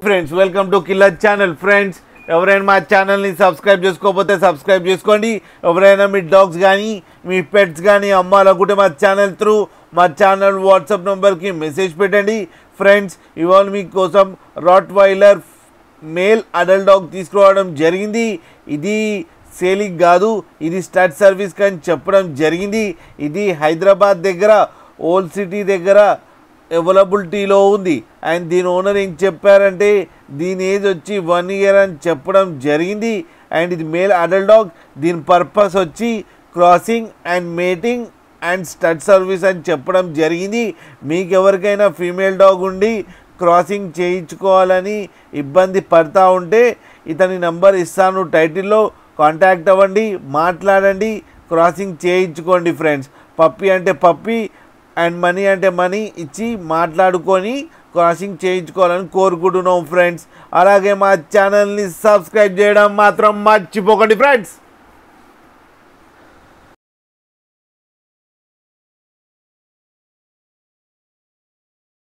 Friends welcome to killer channel. Friends ఎవరైనా మా ఛానల్ని సబ్స్క్రైబ్ చేసుకోకపోతే సబ్స్క్రైబ్ చేసుకోండి. ఎవరైనా మీ డాగ్స్ కానీ మీ పెట్స్ కానీ అమ్మాలనుకుంటే మా ఛానల్ త్రూ మా ఛానల్ వాట్సాప్ నెంబర్కి మెసేజ్ పెట్టండి. ఫ్రెండ్స్ ఇవాళ మీకోసం రాట్ వైలర్ మేల్ అడల్ట్ డాగ్ తీసుకురావడం జరిగింది. ఇది సేలింగ్ కాదు, ఇది స్టడ్ సర్వీస్ అని చెప్పడం జరిగింది. ఇది హైదరాబాద్ దగ్గర ఓల్డ్ సిటీ దగ్గర అవైలబిలిటీలో ఉంది. అండ్ దీని ఓనర్ ఏం చెప్పారంటే దీని ఏజ్ వచ్చి 1 year అని చెప్పడం జరిగింది. అండ్ ఇది మేల్ అడల్ట్ డాగ్. దీని పర్పస్ వచ్చి crossing and mating and stud service అని చెప్పడం జరిగింది. మీకు ఎవరికైనా ఫీమేల్ డాగ్ ఉండి క్రాసింగ్ చేయించుకోవాలని ఇబ్బంది పడతా ఉంటే ఇతని నంబర్ ఇస్తాను టైటిల్లో, కాంటాక్ట్ అవ్వండి, మాట్లాడండి, క్రాసింగ్ చేయించుకోండి. ఫ్రెండ్స్ పప్పీ అంటే పప్పీ అండ్ మనీ అంటే మనీ ఇచ్చి మాట్లాడుకొని క్రాసింగ్ చేయించుకోవాలని కోరుకుంటున్నాం ఫ్రెండ్స్. అలాగే మా ఛానల్ని సబ్స్క్రైబ్ చేయడం మాత్రం మర్చిపోకండి ఫ్రెండ్స్.